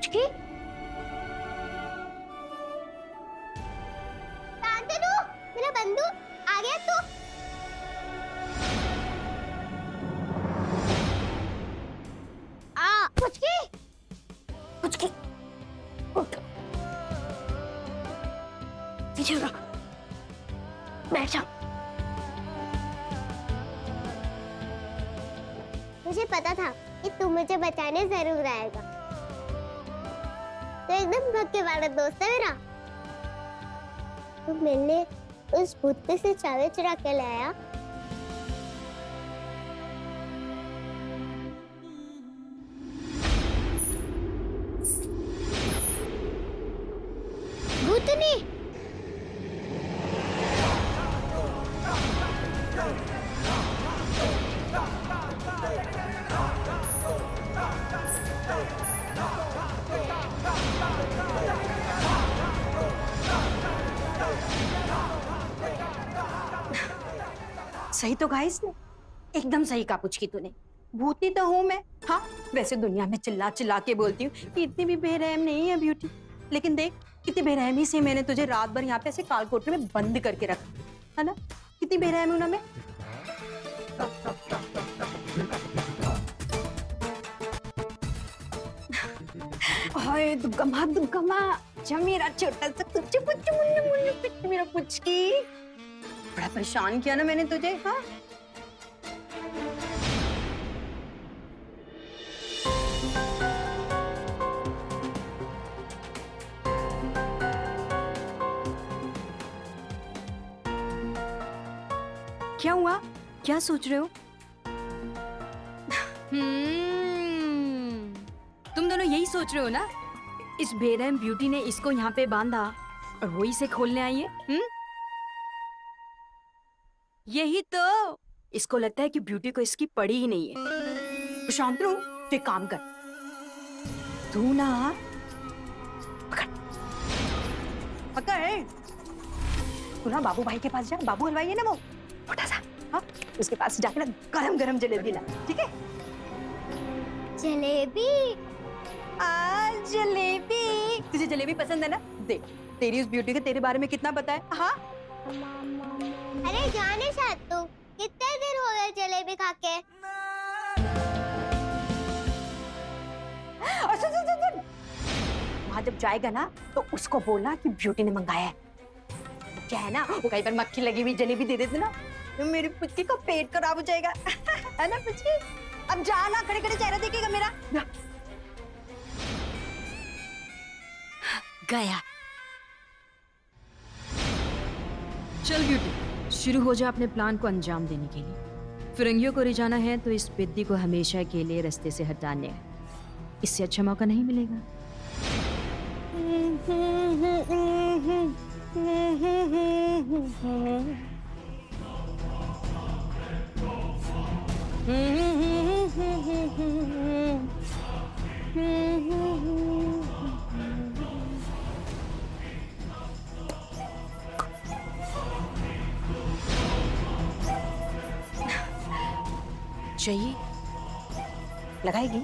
पुचकी शांतनु, मेरा बंधु आ गया तू। पुचकी पुचकी उठ, पीछे रख, बैठ जा। मुझे पता था कि तू मुझे बचाने जरूर आएगा। तो एकदम भक्के वाला दोस्त है मेरा। तू मिलने उस भूत से चावे चुरा के लाया। भूतनी सही तो कहा इसने, एकदम सही कहा पुचकी तूने। भूती तो हूं मैं, हाँ वैसे दुनिया में चिल्ला चिल्ला के बोलती हूँ कि इतनी भी बेरहम नहीं है ब्यूटी, लेकिन देख कितनी बेरहमी से मैंने तुझे रात भर यहाँ पे ऐसे कालकोठरी में बंद करके रखा है ना। कितनी बेरहम हूं ना मैं। हाय दुर्गमा दुर्गमा, जब मेरा छोटा सा कुछ कुछ मुन्नू मुन्नू पिट मेरा पुचकी, बड़ा परेशान किया ना मैंने तुझे। हाँ क्या हुआ, क्या सोच रहे हो? तुम दोनों यही सोच रहे हो ना, इस बेरहम ब्यूटी ने इसको यहाँ पे बांधा और वो इसे खोलने आई है। यही तो, इसको लगता है कि ब्यूटी को इसकी पड़ी ही नहीं है। शांत रहो, तो एक काम कर, तू ना पकड़ पकड़, तू ना बाबू भाई के पास जा, बाबू हलवाई है ना वो छोटा सा, हाँ उसके पास जाके ना गरम गरम जलेबी ला, ठीक है? जलेबी? जलेबी, तुझे जलेबी पसंद है ना? देख तेरी उस ब्यूटी के तेरे बारे में कितना पता है। हाँ अरे जाने शायद तू कितने दिन हो गए जलेबी खा के। वहां जब जाएगा ना तो उसको बोलना कि ब्यूटी ने मंगाया है। क्या है ना, वो कहीं पर मक्खी लगी हुई जलेबी दे देते ना तो मेरी पुचकी का पेट खराब हो जाएगा। है ना पुचकी? अब जाना, खड़े खड़े चेहरा देखेगा मेरा। गया। चल ब्यूटी, शुरू हो जा अपने प्लान को अंजाम देने के लिए। फिरंगियों को रिझाना है तो इस बिद्दी को हमेशा के लिए रास्ते से हटाने है, इससे अच्छा मौका नहीं मिलेगा। चाहिए लगाएगी?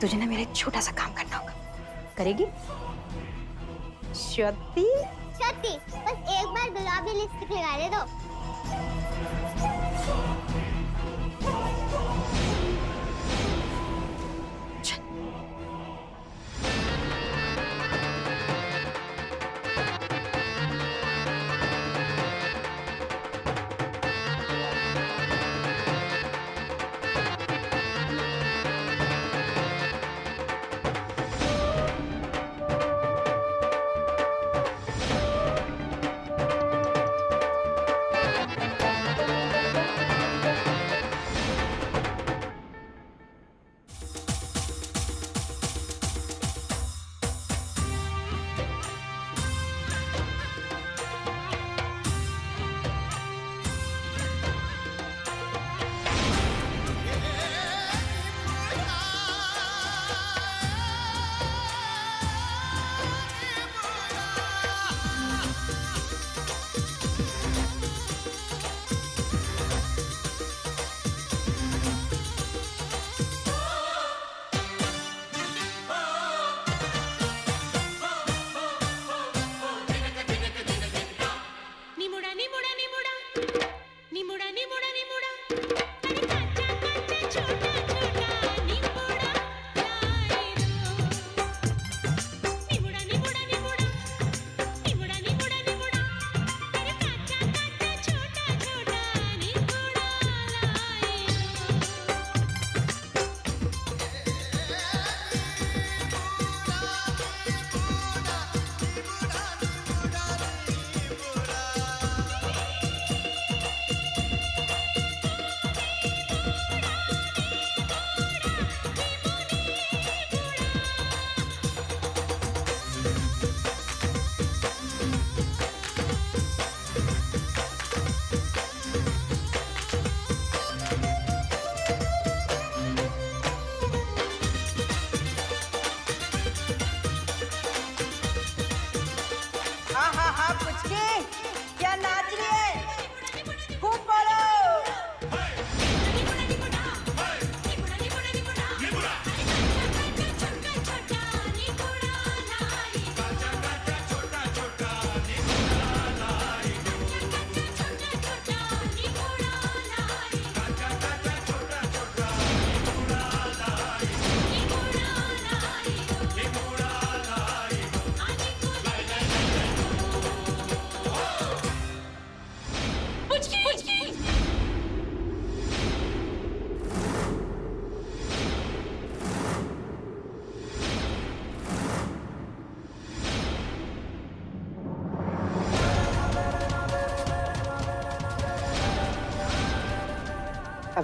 तुझे ना मेरा एक छोटा सा काम करना होगा, करेगी? सती सती, बस एक बार गुलाबी लिपस्टिक लगा दे दो।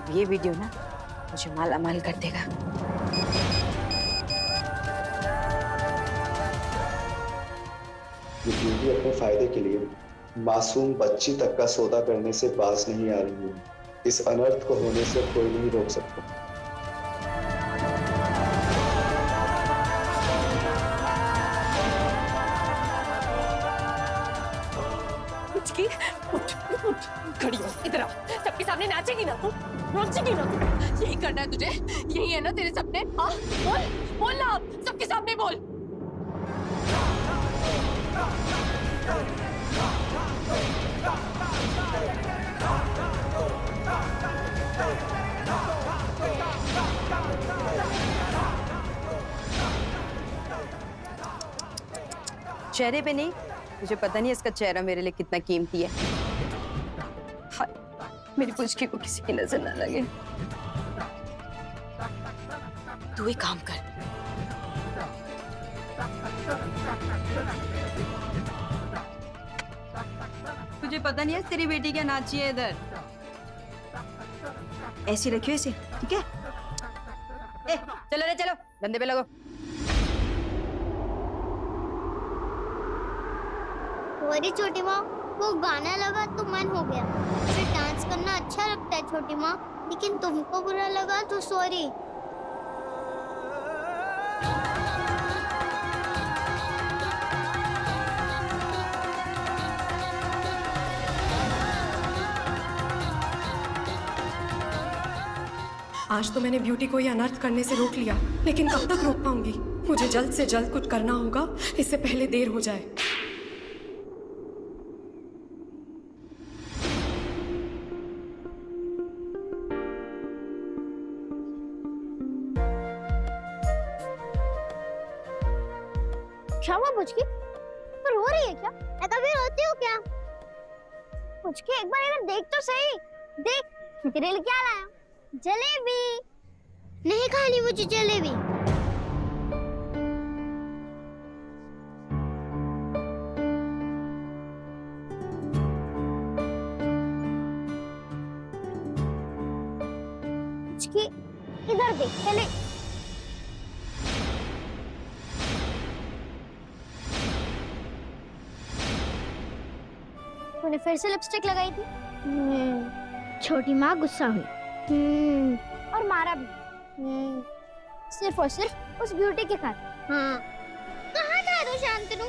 अब ये वीडियो ना मुझे माला माल कर देगा। ये ब्यूटी अपने फायदे के लिए मासूम बच्ची तक का सौदा करने से बाज नहीं आ रही है। इस अनर्थ को होने से कोई नहीं रोक सकता। पुचकी, उठ, उठ, खड़ी हो, इधर आ। सबके सामने नाचेगी ना तू? नाचेगी ना तू? यही करना है तुझे? यही है ना तेरे सपने? हाँ, बोल, बोल ना अब, सबके सामने बोल। चेहरे पे नहीं, मुझे पता नहीं इसका चेहरा मेरे लिए कितना कीमती है। हाय, मेरी पुचकी को किसी की नजर ना लगे। तू एक काम कर, तुझे पता नहीं है तेरी बेटी क्या नाची है इधर। ऐसी रखियो इसे, ठीक है? ए, चलो रे चलो, धंधे पे लगो। सॉरी छोटी माँ, वो गाना लगा तो मन हो गया। मुझे डांस करना अच्छा लगता है छोटी माँ, लेकिन तुमको बुरा लगा तो सॉरी। आज तो मैंने ब्यूटी को ये अनर्थ करने से रोक लिया, लेकिन कब तक रोक पाऊंगी? मुझे जल्द से जल्द कुछ करना होगा, इससे पहले देर हो जाए। क्या हुआ पुचकी? तो रो रही है क्या? मैं कभी रोती हूँ क्या? पुचकी एक बार इधर देख तो सही। देख, तेरे लिए क्या लाया? जलेबी। नहीं खानी मुझे जलेबी। पुचकी इधर देख पहले। तूने फिर से लिपस्टिक लगाई थी? छोटी माँ गुस्सा हुई। और मारा भी। सिर्फ और सिर्फ उस ब्यूटी के कारण। हाँ। कहाँ था तू शांतनु?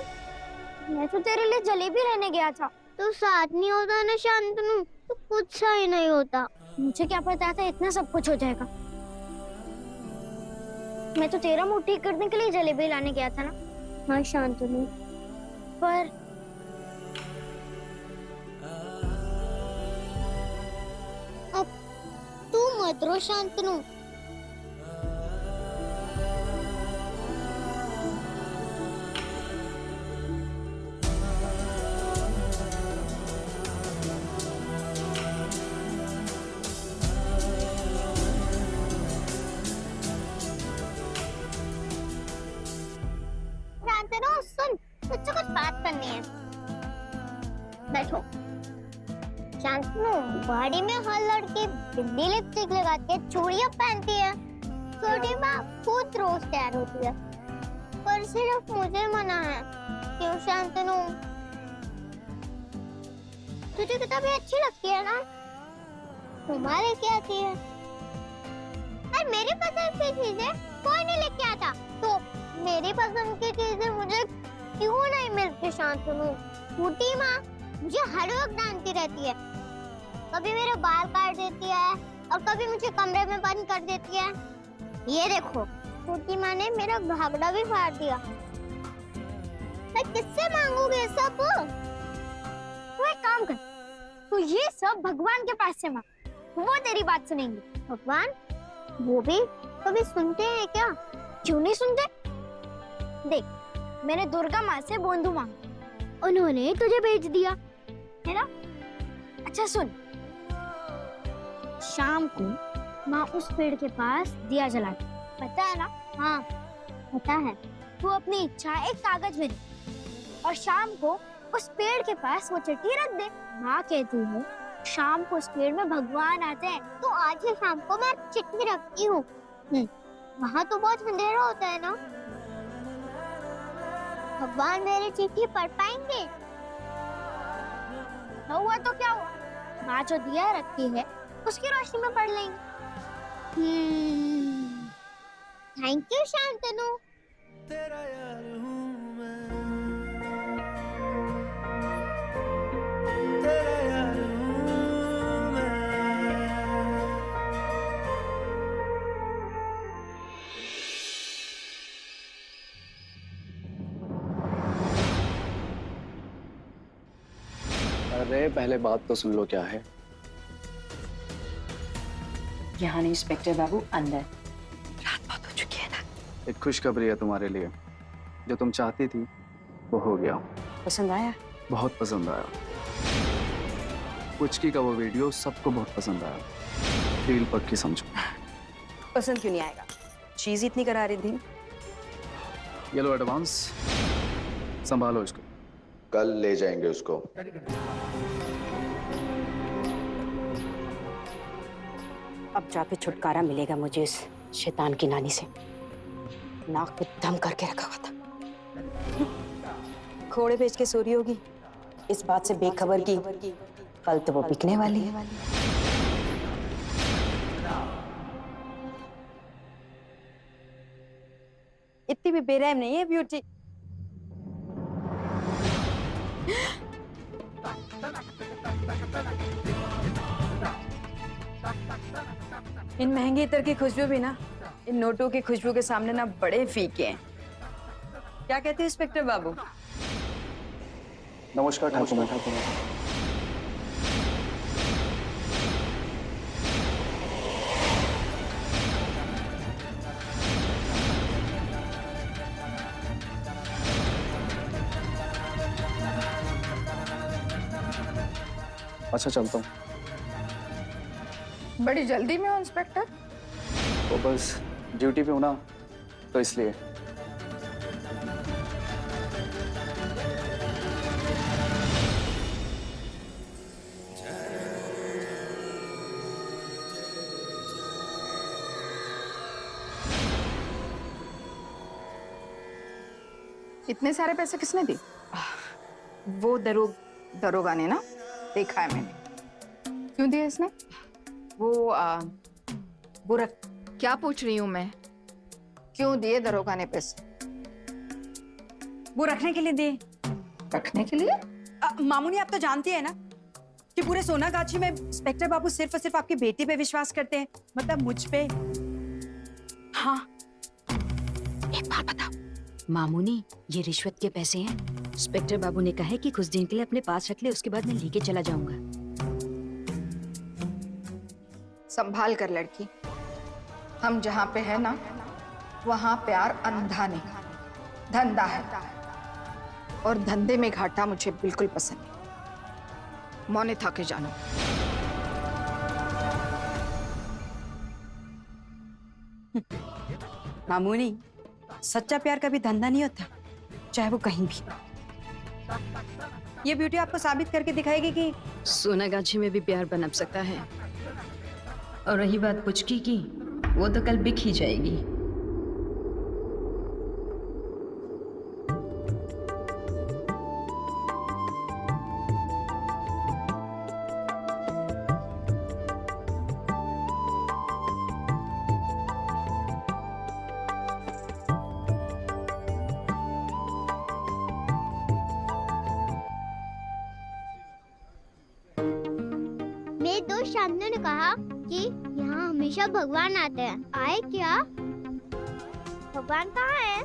मैं तो तेरे लिए जलेबी लेने गया था। तू साथ नहीं होता ना शांतनु, तो कुछ सा ही नहीं होता। मुझे क्या पता था इतना सब कुछ हो जाएगा। मैं तो तेरा मूड ठीक करने के लिए जलेबी लाने गया था ना। हाँ शांतनु, पर तू मत रो शांतनु। शांतनु सुन, तुझसे कुछ बात करनी है। बैठो। शांतनु, बॉडी में हर लड़की बिंदी लिपस्टिक लगाती है, चूड़ियां पहनती है, छोटी माँ खुद रोज तैयार होती है, पर सिर्फ मुझे मना है। क्यों शांतनु? तुझे किताबें अच्छी लगती है ना? तुम्हारे क्या आती है? और मेरी पसंद की चीजें कोई नहीं लेके आता, तो मेरी पसंद की चीजें मुझे क्यों नहीं मिलती शांतनु? छोटी माँ मुझे हर वक्त डांटती रहती है। कभी मेरे बाल काट देती है और कभी मुझे कमरे में बंद कर देती है। ये देखो, छोटी माँ ने मेरा घाघरा भी फाड़ दिया। मैं किससे मांगूंगी सब? तू एक काम कर, तू ये सब भगवान के पास से मांग, वो तेरी बात सुनेंगे। भगवान वो भी कभी सुनते हैं क्या? क्यों नहीं सुनते? देख, मैंने दुर्गा माँ से बोंदू मांगा, उन्होंने तुझे भेज दिया है ना। अच्छा सुन, शाम को माँ उस पेड़ के पास दिया जलाती, पता है ना? हाँ पता है। तू अपनी इच्छा एक कागज में दे और शाम को उस पेड़ के पास वो चिट्ठी रख दे। माँ कहती है शाम को स्पीड में भगवान आ जाए तो आज ही शाम को मैं चिट्ठी रखती हूँ। वहाँ तो बहुत अंधेरा होता है ना, भगवान मेरी चिट्ठी पढ़ पाएंगे? न हुआ तो क्या हुआ, माँ जो दिया रखी है उसकी रोशनी में पढ़ लेंगे। Thank you Shantanu. तेरा यार हूँ मैं, तेरा यार हूँ मैं। अरे पहले बात तो सुन लो, क्या है? यहाँ नहीं इंस्पेक्टर बाबू, अंदर। रात बहुत हो चुकी है ना। एक खुशखबरी है तुम्हारे लिए, जो तुम चाहती थी वो हो गया। पसंद आया? बहुत पसंद आया। पुचकी का वो वीडियो सबको बहुत पसंद आया। डील पक्की समझो। पसंद क्यों नहीं आएगा, चीज इतनी करा रही थी। ये लो एडवांस, संभालो इसको। कल ले जाएंगे उसको। अब जाके छुटकारा मिलेगा मुझे इस शैतान की नानी से। नाक पे दम करके रखा हुआ था। घोड़े बेच के सोरी होगी, इस बात से बेखबर की कल तो वो बिकने वाली है। इतनी भी बेरहम नहीं है ब्यूटी। इन महंगे इत्र की खुशबू भी ना इन नोटों की खुशबू के सामने ना बड़े फीके हैं। क्या कहते हैं इंस्पेक्टर बाबू? नमस्कार ठाकुर। अच्छा चलता हूँ। बड़ी जल्दी में हो इंस्पेक्टर? तो बस ड्यूटी पे हूँ ना, तो इसलिए। इतने सारे पैसे किसने दिए? वो दरोगा ने ना, देखा है मैंने। क्यों दिया इसने? वो रख। क्या पूछ रही हूँ मैं, क्यों दिए दरोगा ने पैसे? वो रखने के लिए दे। रखने के लिए? मामूनी, आप तो जानती है ना कि पूरे सोनागाछी में इंस्पेक्टर बाबू सिर्फ और सिर्फ आपकी बेटी पे विश्वास करते हैं, मतलब मुझ पे। हाँ, एक बात बताओ मामूनी, ये रिश्वत के पैसे हैं। इंस्पेक्टर बाबू ने कहा है कि कुछ दिन के लिए अपने पास रख ले, उसके बाद मैं लेके चला जाऊंगा। संभाल कर लड़की, हम जहाँ पे है ना वहाँ प्यार अंधा नहीं, धंधा है, और धंधे में घाटा मुझे बिल्कुल पसंद नहीं। मौने था के जानो। मामूनी, सच्चा प्यार कभी धंधा नहीं होता, चाहे वो कहीं भी। ये ब्यूटी आपको साबित करके दिखाएगी कि सोनागाछी में भी प्यार पनप सकता है। और रही बात पुचकी की, वो तो कल बिक ही जाएगी। मेरे दोस्त शांतनु ने कहा कि यहाँ हमेशा भगवान आते हैं। आए क्या? भगवान कहाँ है?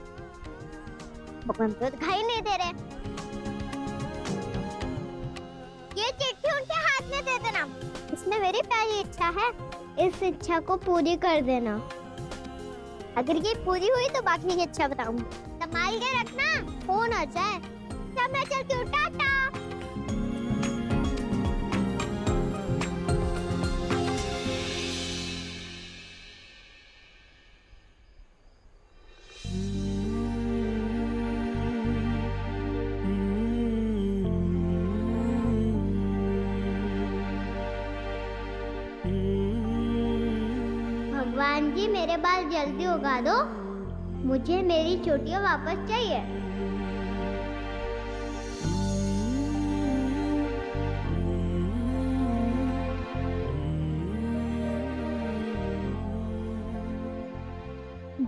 भगवान तो दिखाई नहीं दे रहे। ये चिट्ठी उनके हाथ में दे देना। इसमें मेरी पहली इच्छा है, इस इच्छा को पूरी कर देना। अगर ये पूरी हुई तो बाकी की इच्छा बताऊंगी। संभाल के रखना, फोन आ जाए। सब मैं चलती हूँ, टाटा। मेरे बाल जल्दी उगा दो, मुझे मेरी चोटियां वापस चाहिए।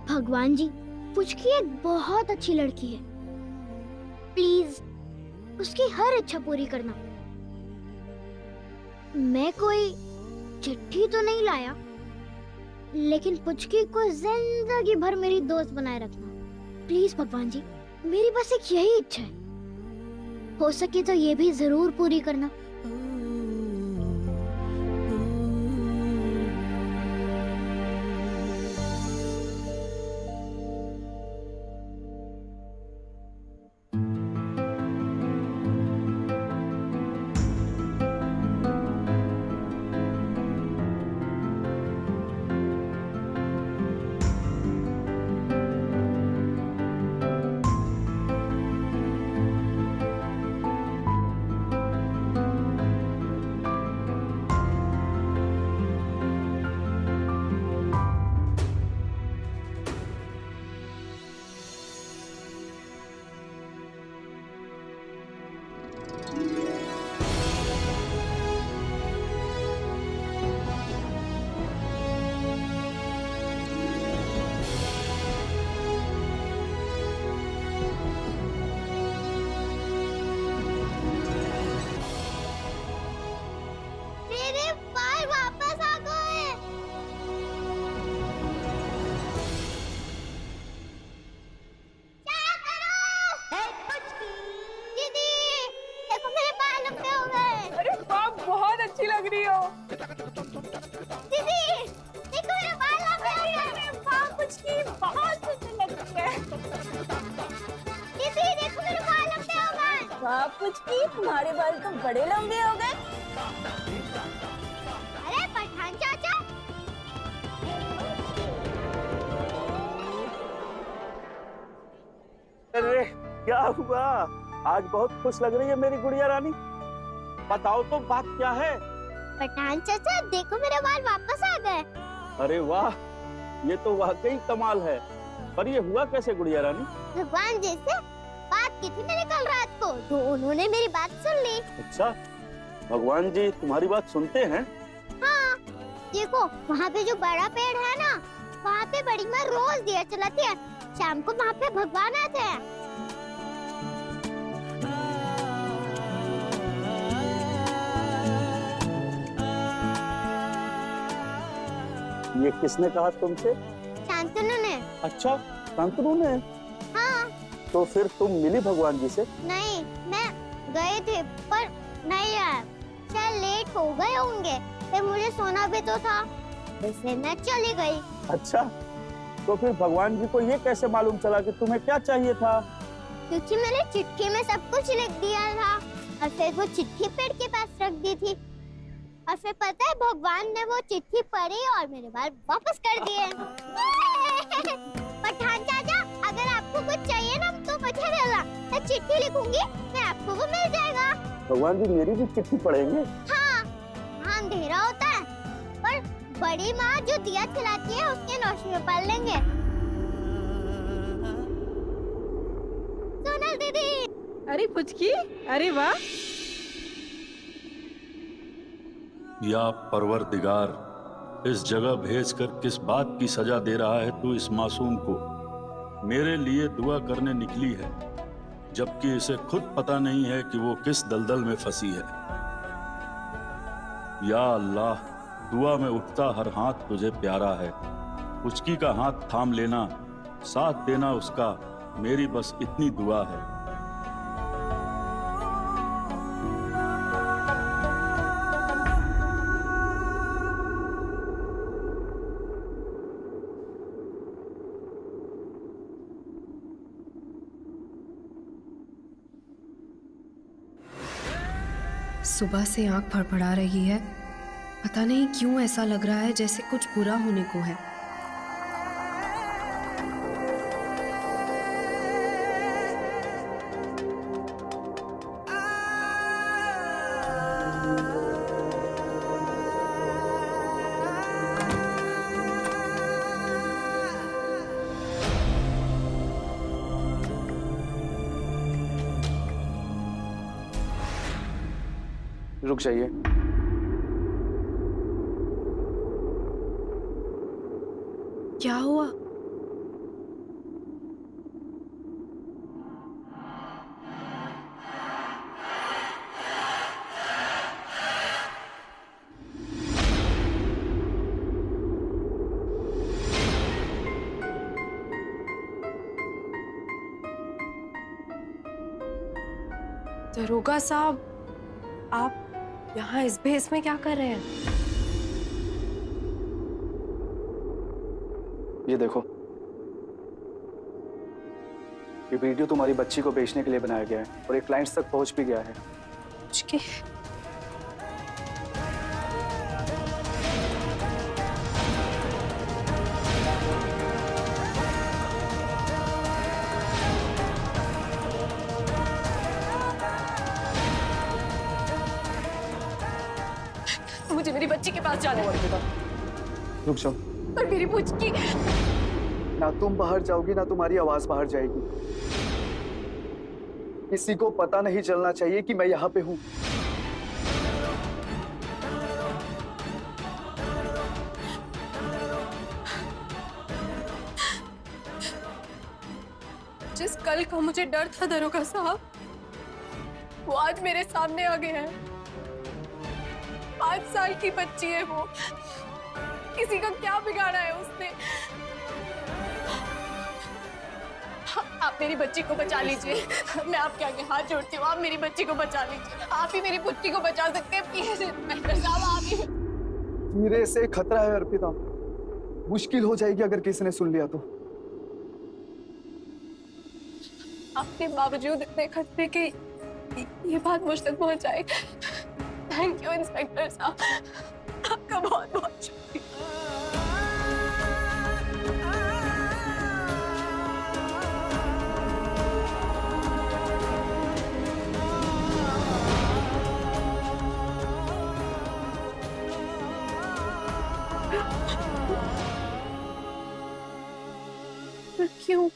भगवान जी, पुचकी एक बहुत अच्छी लड़की है, प्लीज उसकी हर इच्छा पूरी करना। मैं कोई चिट्ठी तो नहीं लाया, लेकिन पुचकी को जिंदगी भर मेरी दोस्त बनाए रखना। प्लीज भगवान जी, मेरी बस एक यही इच्छा है, हो सके तो ये भी जरूर पूरी करना। पुचकी, तुम्हारे बाल तो बड़े लंबे हो गए। अरे पठान चाचा, अरे क्या हुआ? आज बहुत खुश लग रही है मेरी गुड़िया रानी। बताओ तो बात क्या है? पठान चाचा देखो मेरे बाल वापस आ गए। अरे वाह, ये तो वाकई कमाल है। पर ये हुआ कैसे गुड़िया रानी? भगवान जी से बात की थी मैंने कल रात को, तो उन्होंने मेरी बात सुन ली। अच्छा, भगवान जी तुम्हारी बात सुनते हैं? हाँ, देखो वहाँ पे जो बड़ा पेड़ है ना, वहाँ पे बड़ी माँ रोज दिया चलाती है। शाम को वहाँ पे भगवान आते हैं। ये किसने कहा तुमसे? शांतनु ने। अच्छा, शांतनु ने? हाँ। तो फिर तुम मिली भगवान जी से? नहीं, मैं गए थे पर नहीं आया, शायद लेट हो गए होंगे, फिर मुझे सोना भी तो था, इसलिए मैं चली गई। अच्छा, तो फिर भगवान जी को ये कैसे मालूम चला कि तुम्हें क्या चाहिए था? क्योंकि मैंने चिट्ठी में सब कुछ लिख दिया था और फिर वो चिट्ठी पेड़ के पास रख दी थी, और फिर पता है भगवान ने वो चिट्ठी पढ़ी और मेरे बाल वापस कर दिए। पठान चाचा, अगर आपको कुछ चाहिए ना तो मुझे देना, मैं चिट्ठी लिखूंगी, फिर आपको वो मिल जाएगा। भगवान जी मेरी भी चिट्ठी पढ़ेंगे? हाँ, अंधेरा होता है, पर बड़ी माँ जो दिया खिलाती है उसके रोशनी में पढ़ लेंगे। सोनल दीदी। अरे पुचकी, अरे वाह। या परवरदिगार, इस जगह भेजकर किस बात की सजा दे रहा है तू इस मासूम को? मेरे लिए दुआ करने निकली है, जबकि इसे खुद पता नहीं है कि वो किस दलदल में फंसी है। या अल्लाह, दुआ में उठता हर हाथ तुझे प्यारा है। पुचकी का हाथ थाम लेना, साथ देना उसका, मेरी बस इतनी दुआ है। सुबह से आंख फड़फड़ा रही है, पता नहीं क्यों ऐसा लग रहा है जैसे कुछ बुरा होने को है। रुक जाइए। क्या हुआ? दरोगा साहब, आप यहाँ इस भेस में क्या कर रहे हैं? ये देखो, ये वीडियो तुम्हारी बच्ची को बेचने के लिए बनाया गया है और एक क्लाइंट्स तक पहुंच भी गया है। मुझे मेरी बच्ची के पास जाना है। रुक जाओ। पर मेरी पुचकी। ना तुम बाहर जाओगी ना तुम्हारी आवाज बाहर जाएगी। किसी को पता नहीं चलना चाहिए कि मैं यहाँ पे हूँ। जिस कल का मुझे डर था दरोगा साहब, वो आज मेरे सामने आ गया है। 5 साल की बच्ची है वो। किसी का क्या बिगाड़ा है उसने? आप मेरी बच्ची को बचा लीजिए। मैं आपके आगे हाथ जोड़ती हूँ, आप मेरी बच्ची को बचा लीजिए। आप ही मेरी पुत्री को बचा सकते हैं। प्लीज इंस्पेक्टर साहब, आप ही। मेरे से खतरा है अर्पिता, मुश्किल हो जाएगी अगर किसी ने सुन लिया तो। आपके बावजूद इतने खतरे के ये बात मुझ तक पहुंचाई। थैंक यू इंस्पेक्टर साहब, आपका बहुत बहुत शुक्रिया। क्यों?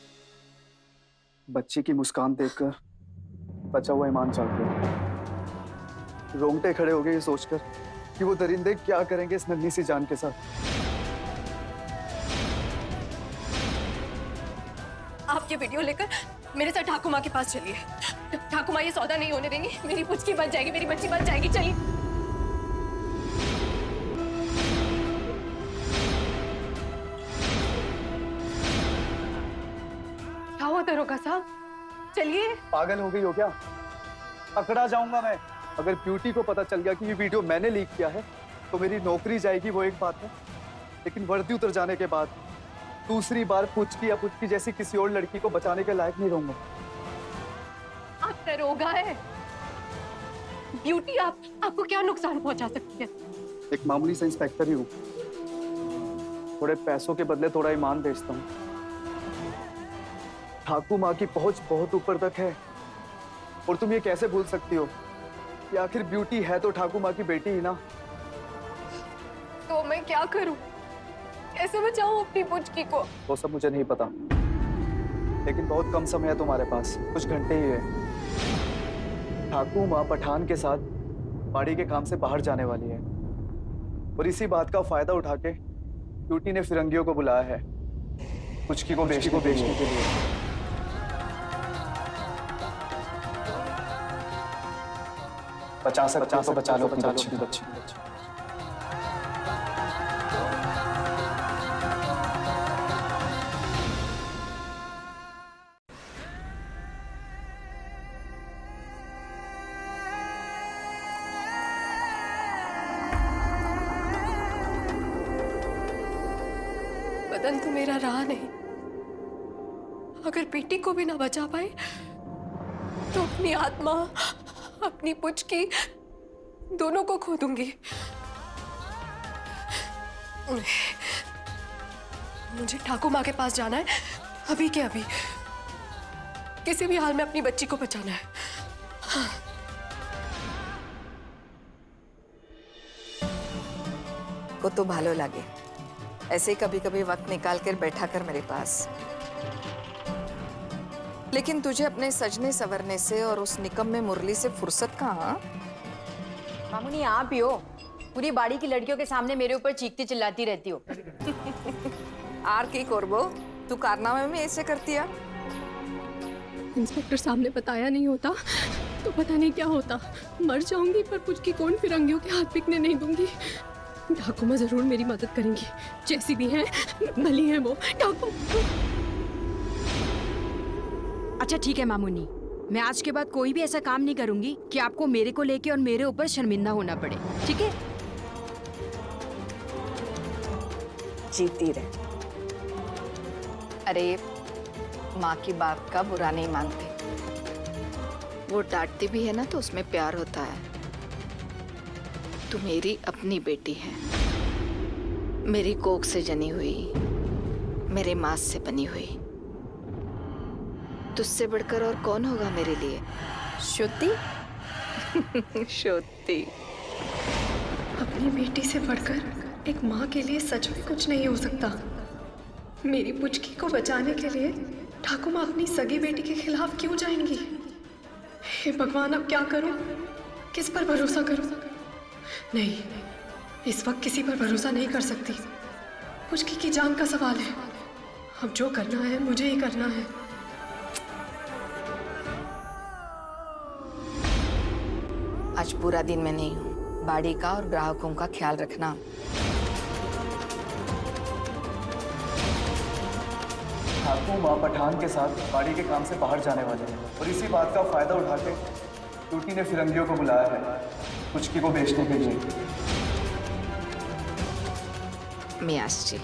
बच्ची की मुस्कान देखकर बचा हुआ ईमान चल गया। रोंगटे खड़े हो गए ये सोचकर कि वो दरिंदे क्या करेंगे इस नन्ही सी जान के साथ। आप ये वीडियो लेकर मेरे साथ ठाकुर माँ के पास चलिए। ठाकुर माँ ये सौदा नहीं होने देंगी। मेरी पुचकी बच जाएगी, मेरी बच्ची बच जाएगी। चलिए। क्या हुआ दरोगा साहब? चलिए। पागल हो गई हो क्या? पकड़ा जाऊंगा मैं। अगर ब्यूटी को पता चल गया कि ये वीडियो मैंने लीक किया है तो मेरी नौकरी जाएगी, वो एक बात है, लेकिन वर्दी उतर जाने के बाद दूसरी बार पुचकी या पुचकी जैसी किसी और लड़की को बचाने के लायक नहीं रहूंगा। आप दरोगा है। ब्यूटी आपको क्या नुकसान पहुंचा सकती है? एक मामूली सा इंस्पेक्टर ही हूँ। थोड़े पैसों के बदले थोड़ा ईमान बेचता हूँ। ठाकुर माँ की पहुंच बहुत ऊपर तक है और तुम ये कैसे भूल सकती हो कि आखिर ब्यूटी है तो ठाकुर माँ की बेटी ही ना। तो मैं क्या करूं? कैसे बचाऊं अपनी पुचकी को? वो सब मुझे नहीं पता, लेकिन बहुत कम समय है तुम्हारे पास, कुछ घंटे ही है। ठाकुर माँ पठान के साथ बाड़ी के काम से बाहर जाने वाली है और इसी बात का फायदा उठा के ब्यूटी ने फिरंगियों को बुलाया है पुचकी को बेचने के लिए। बचा तो बचा लो अपनी बच्ची। बदन तो मेरा रहा नहीं। अगर बेटी को भी ना बचा पाए तो अपनी आत्मा, अपनी पुचकी दोनों को खो दूंगी। मुझे ठाकुर माँ के पास जाना है, अभी के अभी। किसी भी हाल में अपनी बच्ची को बचाना है। हाँ। को तो भालो लगे ऐसे कभी कभी वक्त निकाल कर बैठा कर मेरे पास, लेकिन तुझे अपने सजने संवरने से और उस निकम्मे मुरली से फुर्सत कहाँ? मामूनी आप ही हो, पूरी बाड़ी की लड़कियों के सामने मेरे ऊपर चीखती चिल्लाती रहती हो। आर की करबो, तू कारनामे में ऐसे करती है? इंस्पेक्टर साहब ने बताया नहीं होता तो पता नहीं क्या होता। मर जाऊंगी पर पुचकी कौन फिरंगियों के हाथ बिकने नहीं दूंगी। ठाकुमा जरूर मेरी मदद करेंगी, जैसी भी है भली है वो। ठाकुर अच्छा ठीक है मामूनी, मैं आज के बाद कोई भी ऐसा काम नहीं करूंगी कि आपको मेरे को लेके और मेरे ऊपर शर्मिंदा होना पड़े, ठीक है? जीती रहे। अरे माँ की बात का बुरा नहीं मानते, वो डांटती भी है ना तो उसमें प्यार होता है। तू मेरी अपनी बेटी है, मेरी कोख से जनी हुई, मेरे मांस से बनी हुई। तुझसे बढ़कर और कौन होगा मेरे लिए? श्रुति? श्रुति। अपनी बेटी से बढ़कर एक माँ के लिए सच में कुछ नहीं हो सकता। मेरी पुचकी को बचाने के लिए ठाकुमा अपनी सगी बेटी के खिलाफ क्यों जाएंगी? हे भगवान, अब क्या करूं? किस पर भरोसा करूं? नहीं, इस वक्त किसी पर भरोसा नहीं कर सकती। पुचकी की जान का सवाल है। अब जो करना है मुझे ही करना है। आज पूरा दिन मैं नहीं हूँ, बाड़ी का और ग्राहकों का ख्याल रखना। ठाकुर माँ पठान के साथ बाड़ी के काम से बाहर जाने वाले हैं और इसी बात का फायदा उठा के टूटी ने फिरंगियों को बुलाया है पुचकी को बेचने के लिए। मियास जी,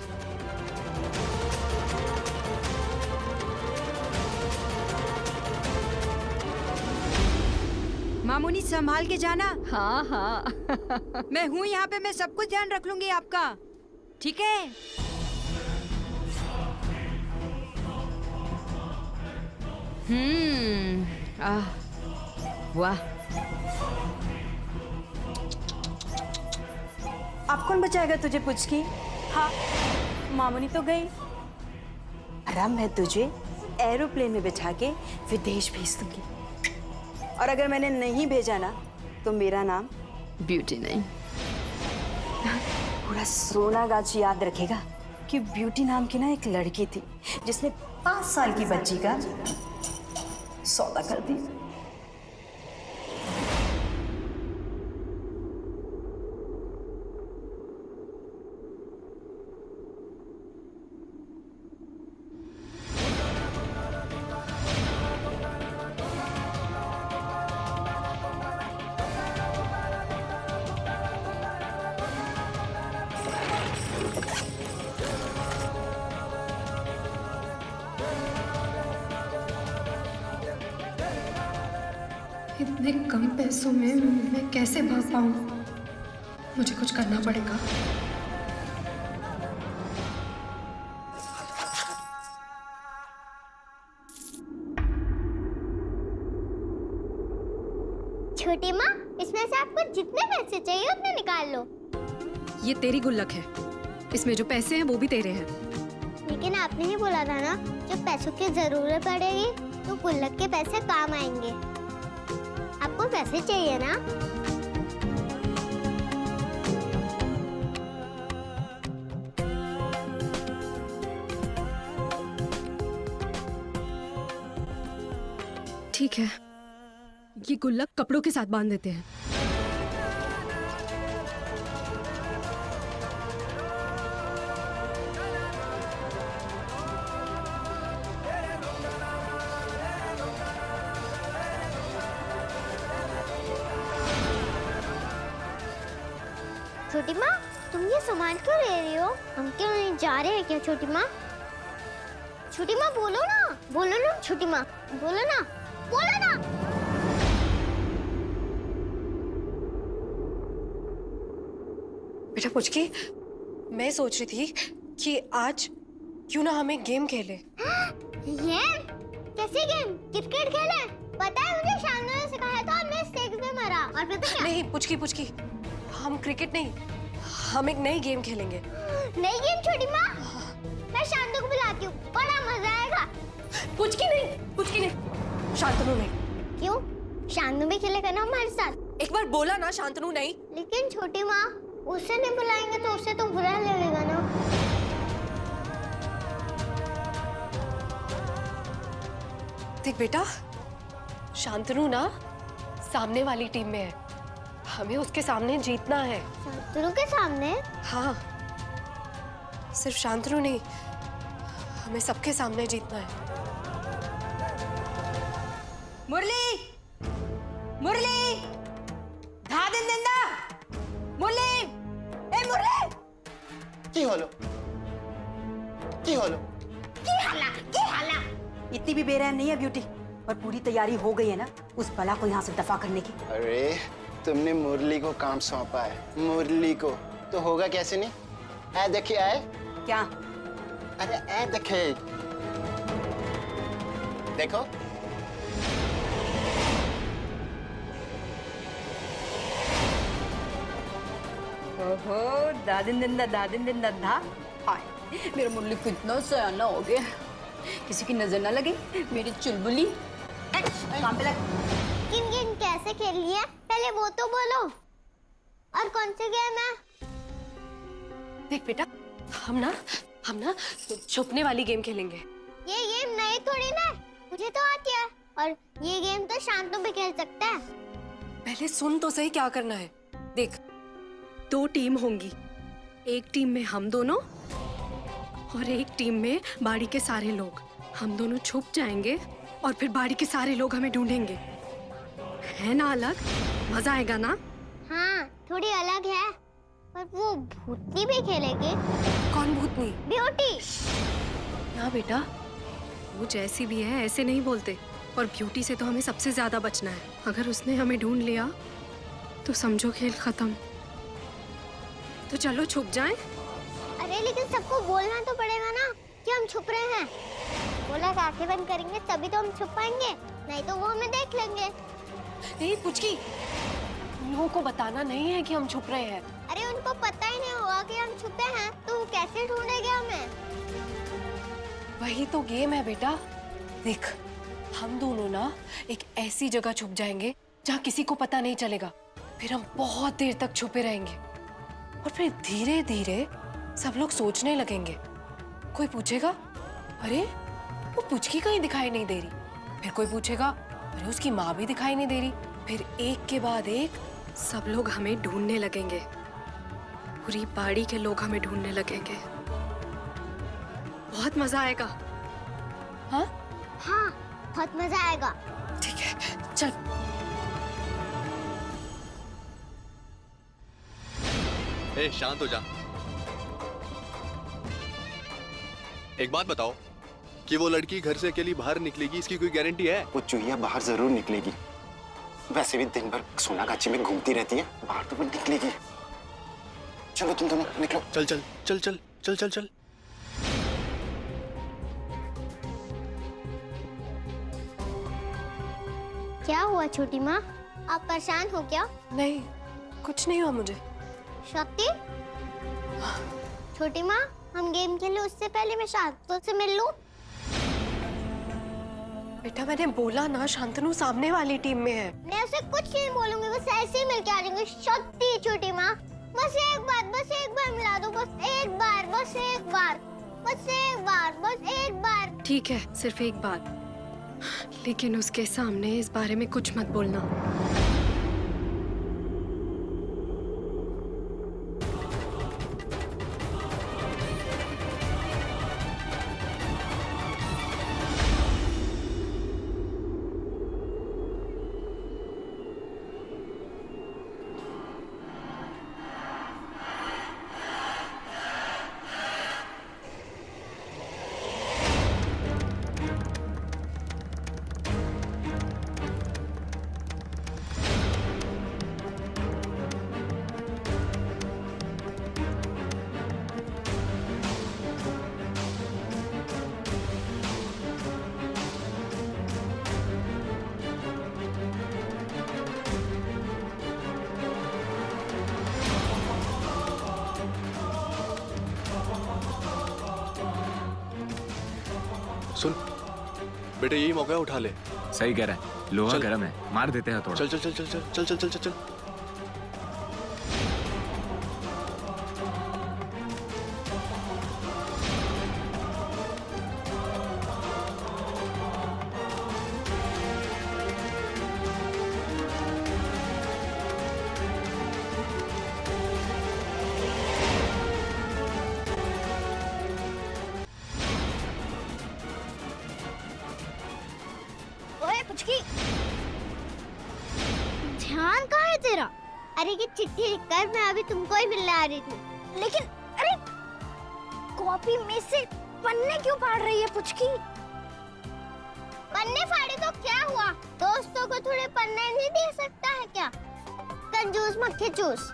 मामूनी संभाल के जाना। हाँ हाँ। मैं हूँ यहाँ पे, मैं सब कुछ ध्यान रख लूंगी आपका, ठीक है? वाह। अब कौन बचाएगा तुझे पुचकी? हाँ, मामूनी तो गई। आराम, मैं तुझे एरोप्लेन में बिठा के विदेश भेज दूंगी। और अगर मैंने नहीं भेजा ना तो मेरा नाम ब्यूटी नहीं, पूरा सोनागाछ याद रखेगा कि ब्यूटी नाम की ना एक लड़की थी जिसने 5 साल की बच्ची का सौदा कर दी। इतने कम पैसों में मैं कैसे भाग पाऊं? मुझे कुछ करना पड़ेगा। छोटी माँ, इसमें से आपको जितने पैसे चाहिए उतने निकाल लो। ये तेरी गुल्लक है, इसमें जो पैसे हैं वो भी तेरे हैं। लेकिन आपने ही बोला था ना, जब पैसों की जरूरत पड़ेगी तो गुल्लक के पैसे काम आएंगे। आपको पैसे चाहिए ना? ठीक है, ये गुल्लक कपड़ों के साथ बांध देते हैं। छोटी माँ, तुम ये सामान क्यों ले रही हो? हम क्यों नहीं जा रहे हैं क्या छोटी माँ? छोटी माँ बोलो ना छोटी माँ, बोलो ना। बेटा पुचकी, मैं सोच रही थी कि आज क्यों ना हम एक गेम खेले। ये कैसे गेम? क्रिकेट खेले? पता है मुझे शानू ने सिखाया था और मैं 6 में मरा। और पता क्या? नहीं पुचकी, हम क्रिकेट नहीं, हम एक नई गेम खेलेंगे। नई गेम छोटी माँ? मैं शांतनु को बुलाती हूँ, बड़ा मजा आएगा। पुचकी नहीं, शांतनु नहीं। क्यों? शांतनु भी खेलेगा ना हमारे साथ। एक बार बोला ना शांतनु नहीं। लेकिन छोटी माँ, उसे नहीं बुलाएंगे तो उसे तो बुरा लगेगा ना। देख बेटा, शांतनु ना सामने वाली टीम में है, हमें उसके सामने जीतना है। शांतनु के सामने? हाँ, सिर्फ शांतनु नहीं, हमें सबके सामने जीतना है। मुरली, मुरली, धा दिन दिंदा, मुरली, ए मुरली। की होलो? की होलो? की हाला? इतनी भी बेरहम नहीं है ब्यूटी, और पूरी तैयारी हो गई है ना उस बला को यहाँ से दफा करने की। अरे तुमने मुरली को काम सौंपा है, मुरली को, तो होगा कैसे नहीं? ऐ देखिए, आए क्या? अरे ऐ देखे, देखो। ओहो, दादिन दिन धा। हाय, मेरा मुरली कितना सयाना हो गया, किसी की नजर ना लगे मेरी चुलबुली। काम पे लग। किन कैसे खेलनी है पहले वो तो बोलो, और कौन से गेम है? देख बेटा, हम ना छुपने वाली गेम खेलेंगे। ये गेम नई थोड़ी ना, मुझे तो आती है, और ये गेम तो शांतनु भी खेल सकता है। पहले सुन तो सही क्या करना है। देख, 2 टीम होंगी, एक टीम में हम दोनों और एक टीम में बाड़ी के सारे लोग। हम दोनों छुप जाएंगे और फिर बाड़ी के सारे लोग हमें ढूंढेंगे। है ना अलग? मजा आएगा ना? हाँ, थोड़ी अलग है, पर वो भूतनी भी खेलेगी। कौन भूतनी? ब्यूटी। ना बेटा, वो जैसी भी है ऐसे नहीं बोलते, और ब्यूटी से तो हमें सबसे ज्यादा बचना है। अगर उसने हमें ढूंढ लिया तो समझो खेल खत्म। तो चलो छुप जाएं। अरे लेकिन सबको बोलना तो पड़ेगा ना कि हम छुप रहे हैं। बोला आंखें बंद करेंगे तभी तो हम छुप पाएंगे, नहीं तो वो हमें देख लेंगे। नहीं पुचकी, उन लोगों को बताना नहीं है कि हम छुप रहे हैं। अरे उनको पता ही नहीं होगा कि हम छुपे हैं, तो वो कैसे ढूंढेंगे हमें? वही तो गेम है बेटा। देख, हम दोनों ना एक ऐसी जगह छुप जाएंगे जहाँ किसी को पता नहीं चलेगा। फिर हम बहुत देर तक छुपे रहेंगे, और फिर धीरे धीरे सब लोग सोचने लगेंगे। कोई पूछेगा, अरे वो पुचकी कहीं दिखाई नहीं दे रही। फिर कोई पूछेगा, अरे उसकी माँ भी दिखाई नहीं दे रही। फिर एक के बाद एक सब लोग हमें ढूंढने लगेंगे, पूरी बाड़ी के लोग हमें ढूंढने लगेंगे। बहुत मजा आएगा। हाँ हाँ, बहुत मजा आएगा। ठीक है, चल। ए, शांत हो जा। एक बात बताओ कि वो लड़की घर से अकेली बाहर निकलेगी, इसकी कोई गारंटी है? वो चुईया बाहर जरूर निकलेगी, वैसे भी दिन भर सोनागाछी में घूमती रहती है, बाहर तो वो निकलेगी। चलो तुम दोनों निकलो। चल चल चल चल चल चल चल। क्या हुआ छोटी माँ, आप परेशान हो क्या? नहीं, कुछ नहीं हुआ मुझे। शक्ति, छोटी माँ, हम गेम खेले उससे पहले मैं शांतनु से मिल लूं? बेटा मैंने बोला ना, शांतनु सामने वाली टीम में है। मैं उसे कुछ नहीं बोलूंगी, बस ऐसे ही मिल के आ जाऊंगी। शक्ति छोटी माँ, बस एक बार मिला दो, बस एक बार, बस एक बार, बस एक बार, बस एक बार। ठीक है, सिर्फ एक बार, लेकिन उसके सामने इस बारे में कुछ मत बोलना। सुन बेटे, यही मौका है, उठा ले। सही कह रहा है, लोहा गर्म है, मार देते हैं थोड़ा। चल चल चल चल चल चल चल चल चल। ओए पुचकी, ध्यान कहाँ है तेरा? अरे ये चिट्ठी लिखकर मैं अभी तुमको ही मिलने आ रही थी, लेकिन अरे कॉपी में से पन्ने क्यों फाड़ रही है पुचकी? पन्ने फाड़े तो क्या हुआ? दोस्तों को थोड़े पन्ने नहीं दे सकता है क्या? कंजूस मक्खी चूस।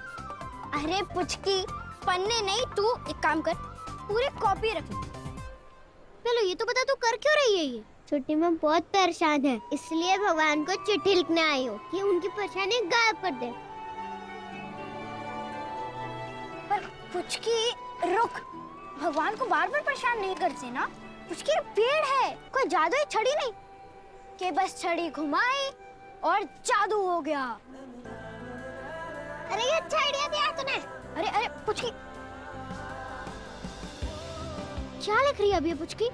अरे पुचकी, पन्ने नहीं, तू एक काम कर, पूरी कॉपी रख ले। चलो ये तो बता, तू कर क्यों रही है ये? छुट्टी में बहुत परेशान है, इसलिए भगवान को चिट्ठी लिखने आई हूँ कि उनकी परेशानी गायब कर दे। पर पुचकी रुक, भगवान को बार बार परेशान नहीं करते ना। पुचकी पेड़ है, कोई जादुई छड़ी नहीं कि बस छड़ी घुमाई और जादू हो गया। अरे ये अच्छा आइडिया दिया तूने। अरे अरे पुचकी, क्या लिख रही है अभी पुचकी?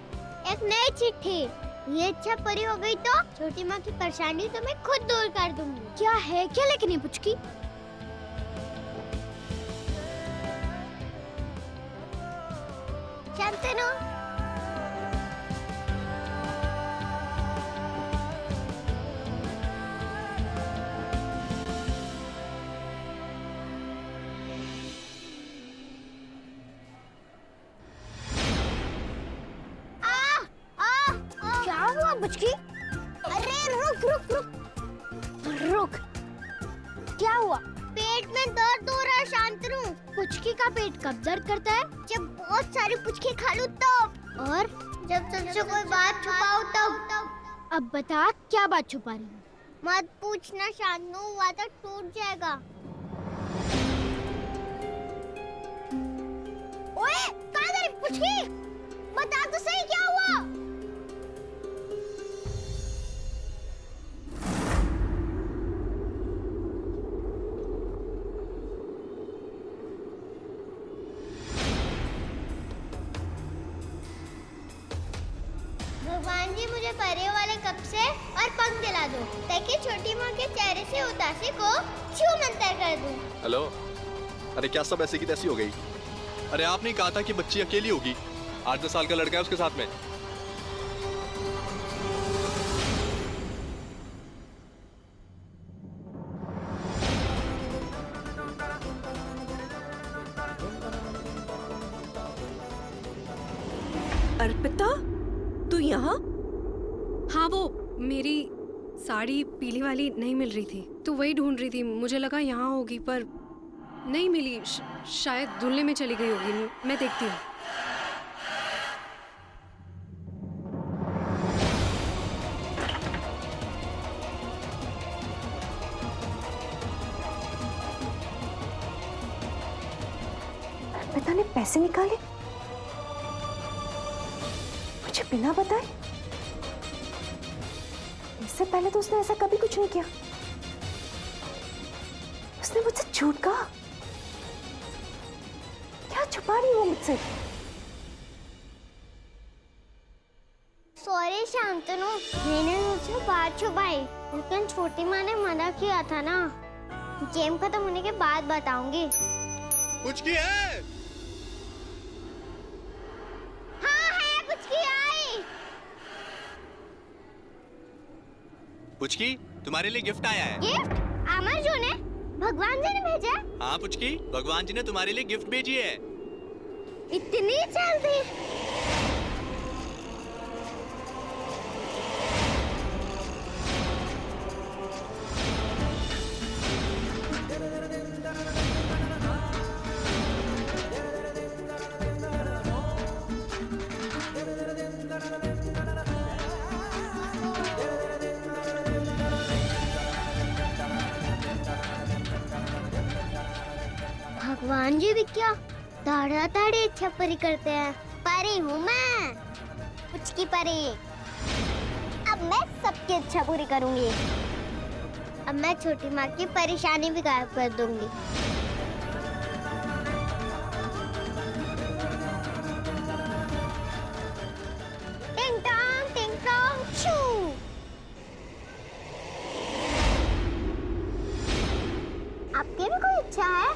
एक नई चिट्ठी। ये अच्छा परी हो गई तो छोटी माँ की परेशानी तो मैं खुद दूर कर दूंगी। क्या है, क्या लिखनी पुचकी? शांतनु, क्या हुआ पुचकी? अरे रुक रुक रुक रुक, क्या हुआ? पेट में दर्द हो रहा है शांतनु। पुचकी का पेट कब दर्द करता है? जब बहुत सारी पुचकी खा लूं तब, और जब तुमसे कोई बात छुपाऊं तब। अब बता, क्या बात छुपा रही है? मत पूछना शांतनु, वादा टूट जाएगा। ओए कहाँ गई पुचकी? बता तो सही, क्या हुआ? भगवान जी, मुझे परे वाले कप से और पंख दिला दो ताकि छोटी माँ के चेहरे से उदासी को छू मंतर कर दूं। हेलो, अरे क्या सब ऐसे की तैसी हो गई? अरे आपने कहा था कि बच्ची अकेली होगी, 8-10 साल का लड़का है उसके साथ में। अर्पिता, तू यहाँ? हाँ, वो मेरी साड़ी पीली वाली नहीं मिल रही थी तो वही ढूंढ रही थी। मुझे लगा यहाँ होगी पर नहीं मिली। शायद धुलने में चली गई होगी। मैं देखती हूँ। अर्पिता ने पैसे निकाले मुझे बिना बताए। इससे पहले तो उसने ऐसा कभी कुछ नहीं किया। उसने मुझसे झूठ कहा। क्या छुपा रही हो मुझसे? सॉरी शांतनु, मैंने मुझसे बात छुपाई, लेकिन छोटी माँ ने मना किया था ना। गेम खत्म होने के बाद बताऊंगी। पुचकी है? हाँ है, पुचकी आई। पुचकी, तुम्हारे लिए गिफ्ट आया है। गिफ्ट? अमर जो ने? भगवान जी ने भेजा? हाँ पुचकी, भगवान जी ने तुम्हारे लिए गिफ्ट भेजी है। इतनी जल्दी? भगवान जी भी क्या दाढ़ा दाढ़ी अच्छा परी करते हैं। परी हूँ मैं, पुचकी परी। अब मैं सबके सबकी इच्छा पूरी करूंगी। अब मैं छोटी माँ की परेशानी भी गायब कर दूंगी। टिंग टोंग छू। आपकी भी कोई इच्छा है?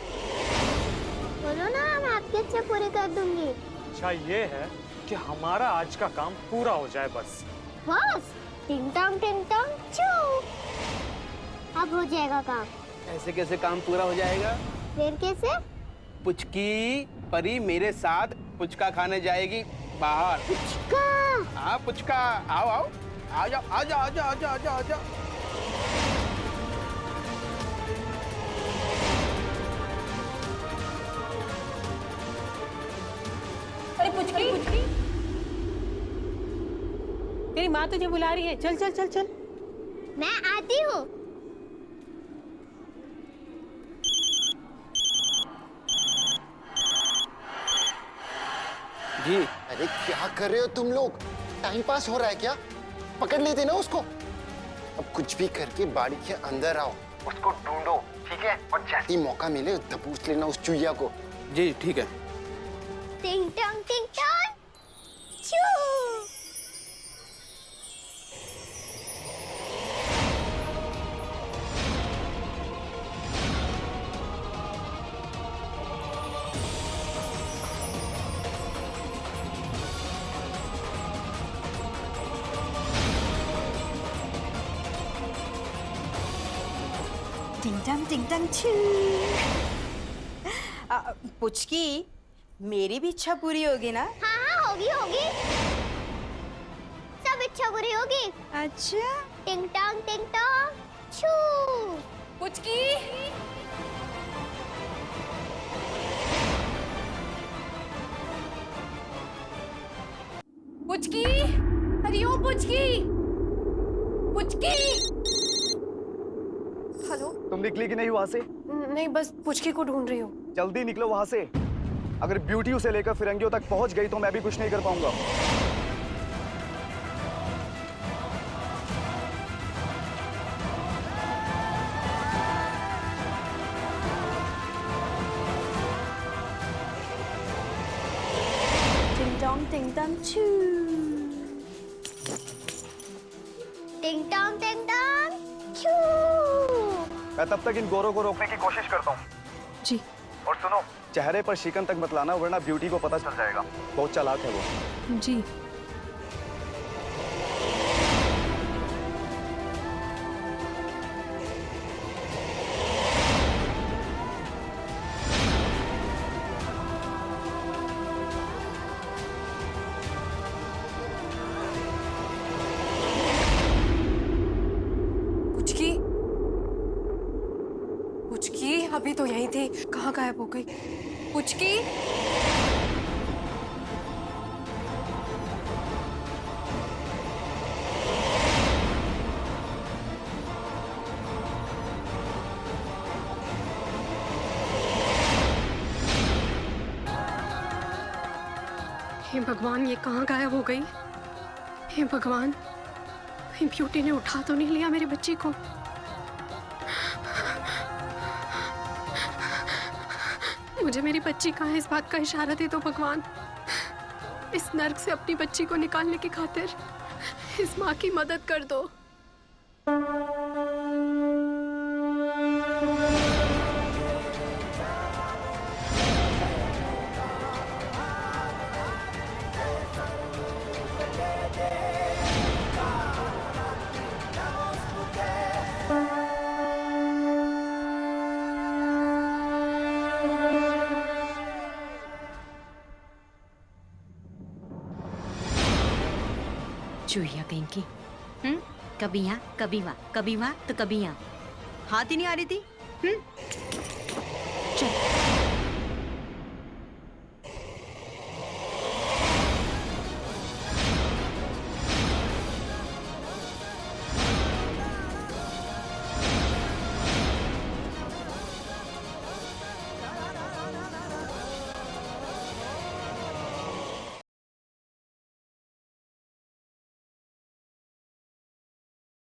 बोलो ना, मैं आपकी इच्छा पूरी कर दूंगी। अच्छा ये है कि हमारा आज का काम पूरा हो जाए बस। बस टिंग टोंग छू। अब हो जाएगा काम। ऐसे कैसे काम पूरा हो जाएगा? फिर कैसे? पुचकी परी मेरे साथ पुचका खाने जाएगी बाहर। पुचका? हाँ पुचका। आओ आओ, आ जाओ आ जाओ आ जाओ आ जाओ आ जाओ आ जाओ। अरे पुचकी, तेरी माँ तुझे बुला रही है। चल चल चल चल। मैं आती हूँ। जी। अरे क्या कर रहे हो तुम लोग? टाइम पास हो रहा है क्या? पकड़ लेते ना उसको। अब कुछ भी करके बाड़ी के अंदर आओ, उसको ढूंढो, ठीक है? और जैसे ही मौका मिले दबोच लेना उस चुईया को। जी ठीक है। टिंग टोंग छू। टिंग टंग छू। पुचकी, मेरी भी इच्छा पूरी होगी ना? हाँ होगी। सब इच्छा पूरी होगी। अच्छा। टिंग टोंग छू। पुचकी, पुचकी, अरे ओ पुचकी, पुचकी। हेलो। तुम निकली कि नहीं वहां से? नहीं, बस पुचकी को ढूंढ रही हूँ। जल्दी निकलो वहां से। अगर ब्यूटी उसे लेकर फिरंगियों तक पहुंच गई तो मैं भी कुछ नहीं कर पाऊंगा। टिंग टोंग छू। टिंग टोंग छू। मैं तब तक इन गोरों को रोकने की कोशिश करता हूँ। जी। और सुनो, चेहरे पर शिकन तक मत लाना वरना ब्यूटी को पता चल जाएगा। बहुत चालाक है वो। जी। पुचकी अभी तो यहीं थी, कहाँ गायब हो गई? पुचकी, हे भगवान, ये कहाँ गायब हो गई? हे भगवान, कहीं ब्यूटी ने उठा तो नहीं लिया मेरी बच्ची को? मुझे मेरी बच्ची कहाँ है, इस बात का इशारा दे दो भगवान। इस नर्क से अपनी बच्ची को निकालने की खातिर इस माँ की मदद कर दो। चूहिया कहीं की। कभी यहाँ कभी वहाँ, कभी वहाँ तो कभी यहाँ। हाथ ही नहीं आ रही थी। चल।